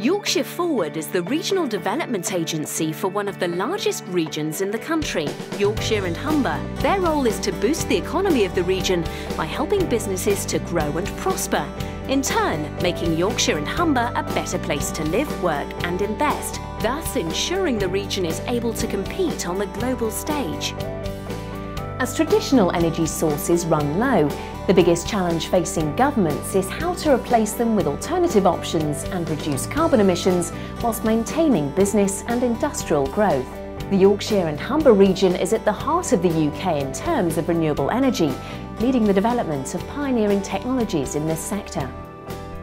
Yorkshire Forward is the regional development agency for one of the largest regions in the country, Yorkshire and Humber. Their role is to boost the economy of the region by helping businesses to grow and prosper, in turn making Yorkshire and Humber a better place to live, work and invest, thus ensuring the region is able to compete on the global stage. As traditional energy sources run low, the biggest challenge facing governments is how to replace them with alternative options and reduce carbon emissions whilst maintaining business and industrial growth. The Yorkshire and Humber region is at the heart of the UK in terms of renewable energy, leading the development of pioneering technologies in this sector.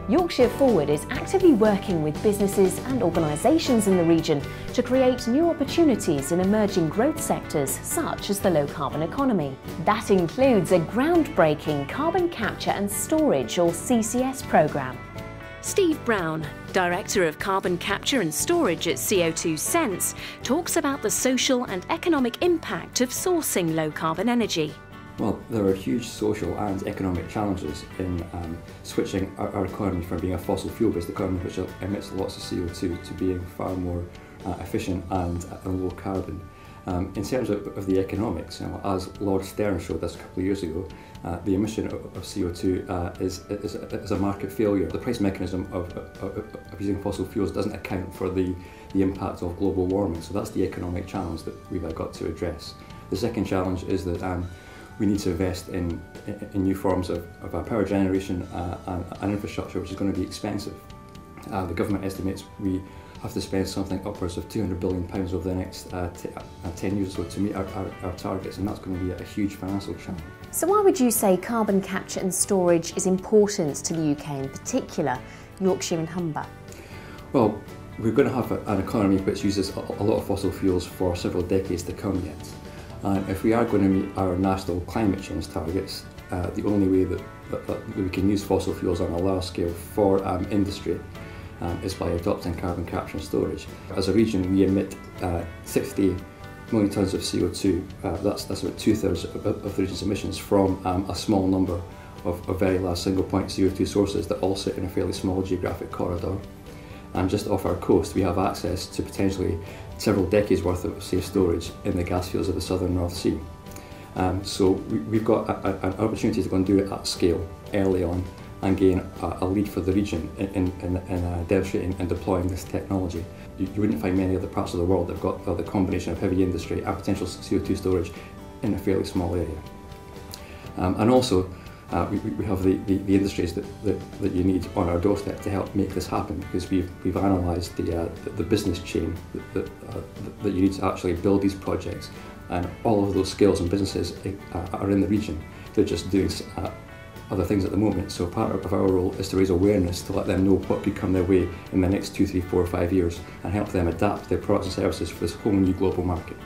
Yorkshire Forward is actively working with businesses and organisations in the region to create new opportunities in emerging growth sectors such as the low-carbon economy. That includes a groundbreaking carbon capture and storage or CCS programme. Steve Brown, Director of Carbon Capture and Storage at CO2 Sense, talks about the social and economic impact of sourcing low-carbon energy. Well, there are huge social and economic challenges in switching our economy from being a fossil fuel-based economy which emits lots of CO2 to being far more efficient and low carbon. In terms of the economics, as Lord Stern showed us a couple of years ago, the emission of CO2 is a market failure. The price mechanism of using fossil fuels doesn't account for the impact of global warming, so that's the economic challenge that we've got to address. The second challenge is that we need to invest in new forms of power generation and infrastructure, which is going to be expensive. The government estimates we have to spend something upwards of £200 billion over the next 10 years or so to meet our targets, and that's going to be a huge financial challenge. So why would you say carbon capture and storage is important to the UK, in particular Yorkshire and Humber? Well, we're going to have an economy which uses a lot of fossil fuels for several decades to come yet. And if we are going to meet our national climate change targets, the only way that we can use fossil fuels on a large scale for industry is by adopting carbon capture and storage. As a region, we emit 60 million tonnes of CO2. That's about 2/3 of the region's emissions from a small number of very large single point CO2 sources that all sit in a fairly small geographic corridor. And just off our coast, we have access to potentially several decades worth of safe storage in the gas fields of the southern North Sea. So we've got an opportunity to go and do it at scale early on and gain a lead for the region in demonstrating and deploying this technology. You wouldn't find many other parts of the world that have got the combination of heavy industry and potential CO2 storage in a fairly small area. And also, we have the industries that you need on our doorstep to help make this happen, because we've analysed the business chain that you need to actually build these projects, and all of those skills and businesses are in the region. They're just doing other things at the moment, so part of our role is to raise awareness, to let them know what could come their way in the next 2, 3, 4 or 5 years, and help them adapt their products and services for this whole new global market.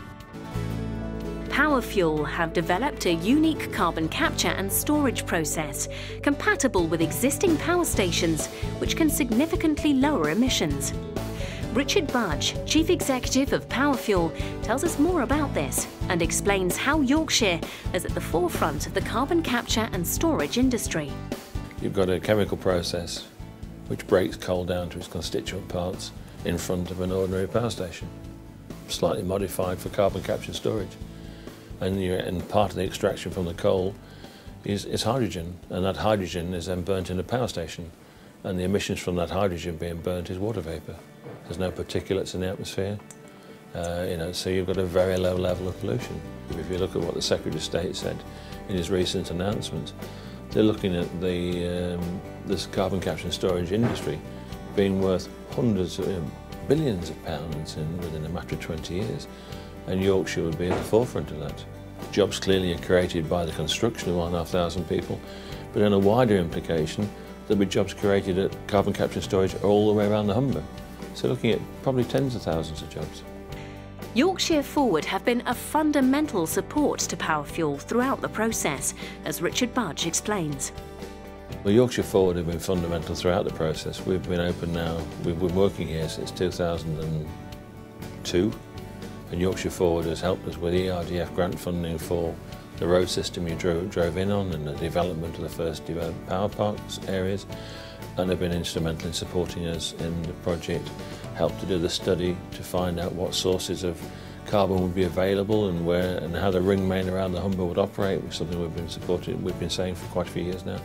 PowerFuel have developed a unique carbon capture and storage process compatible with existing power stations, which can significantly lower emissions. Richard Budge, Chief Executive of PowerFuel, tells us more about this and explains how Yorkshire is at the forefront of the carbon capture and storage industry. You've got a chemical process which breaks coal down to its constituent parts in front of an ordinary power station, slightly modified for carbon capture and storage. And part of the extraction from the coal is hydrogen, and that hydrogen is then burnt in a power station, and the emissions from that hydrogen being burnt is water vapour. There's no particulates in the atmosphere, so you've got a very low level of pollution. If you look at what the Secretary of State said in his recent announcements, they're looking at this carbon capture and storage industry being worth hundreds of billions of pounds within a matter of 20 years. And Yorkshire would be at the forefront of that. Jobs clearly are created by the construction of 1,500 people, but in a wider implication, there'll be jobs created at carbon capture and storage all the way around the Humber. So looking at probably tens of thousands of jobs. Yorkshire Forward have been a fundamental support to PowerFuel throughout the process, as Richard Budge explains. Well, Yorkshire Forward have been fundamental throughout the process. We've been open now, we've been working here since 2002. And Yorkshire Forward has helped us with ERDF grant funding for the road system you drove in on and the development of the first developed power parks areas, and have been instrumental in supporting us in the project, helped to do the study to find out what sources of carbon would be available and where and how the ring main around the Humber would operate, which is something we've been saying for quite a few years now.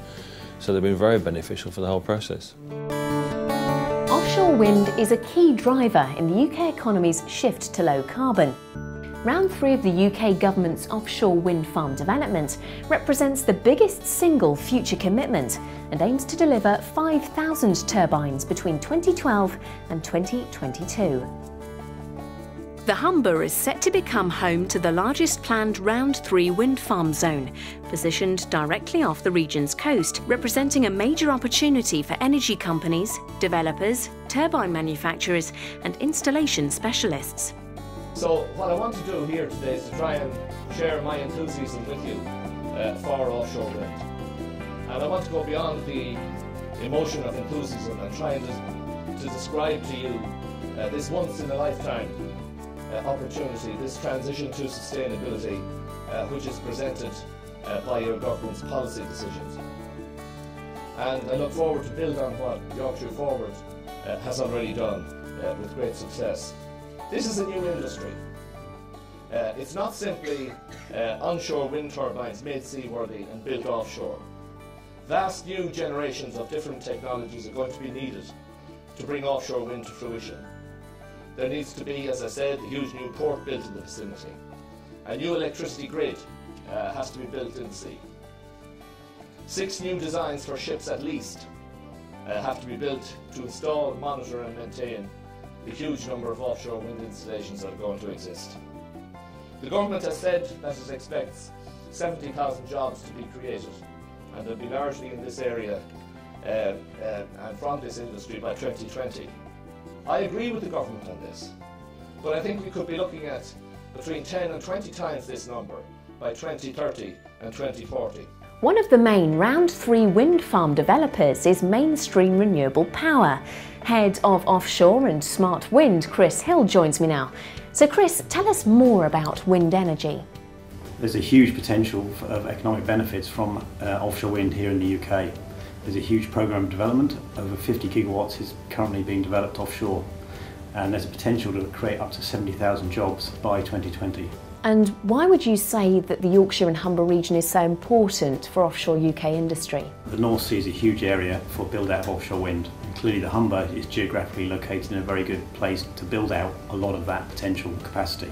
So they've been very beneficial for the whole process. Offshore wind is a key driver in the UK economy's shift to low carbon. Round 3 of the UK government's offshore wind farm development represents the biggest single future commitment and aims to deliver 5,000 turbines between 2012 and 2022. The Humber is set to become home to the largest planned Round 3 wind farm zone, positioned directly off the region's coast, representing a major opportunity for energy companies, developers, turbine manufacturers and installation specialists. So what I want to do here today is to try and share my enthusiasm with you for offshore wind. And I want to go beyond the emotion of enthusiasm and try and to describe to you this once-in-a-lifetime opportunity, this transition to sustainability which is presented by your government's policy decisions. And I look forward to build on what Yorkshire Forward has already done with great success. This is a new industry. It's not simply onshore wind turbines made seaworthy and built offshore. Vast new generations of different technologies are going to be needed to bring offshore wind to fruition. There needs to be, as I said, a huge new port built in the vicinity. A new electricity grid has to be built in the sea. 6 new designs for ships at least have to be built to install, monitor and maintain the huge number of offshore wind installations that are going to exist. The government has said that it expects 70,000 jobs to be created, and they'll be largely in this area and from this industry by 2020. I agree with the government on this, but I think we could be looking at between 10 and 20 times this number by 2030 and 2040. One of the main Round 3 wind farm developers is Mainstream Renewable Power. Head of Offshore and Smart Wind, Chris Hill, joins me now. So Chris, tell us more about wind energy. There's a huge potential of economic benefits from offshore wind here in the UK. There's a huge programme of development. Over 50 gigawatts is currently being developed offshore, and there's a potential to create up to 70,000 jobs by 2020. And why would you say that the Yorkshire and Humber region is so important for offshore UK industry? The North Sea is a huge area for build-out of offshore wind, and clearly the Humber is geographically located in a very good place to build out a lot of that potential capacity.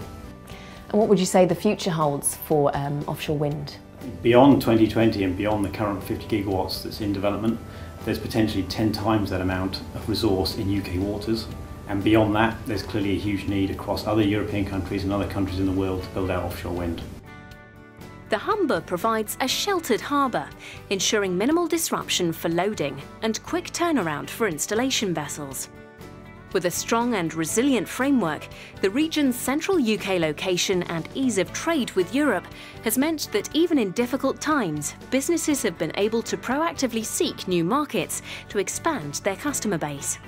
And what would you say the future holds for offshore wind? Beyond 2020 and beyond the current 50 gigawatts that's in development, there's potentially 10 times that amount of resource in UK waters. And beyond that, there's clearly a huge need across other European countries and other countries in the world to build out offshore wind. The Humber provides a sheltered harbour, ensuring minimal disruption for loading and quick turnaround for installation vessels. With a strong and resilient framework, the region's central UK location and ease of trade with Europe has meant that even in difficult times, businesses have been able to proactively seek new markets to expand their customer base.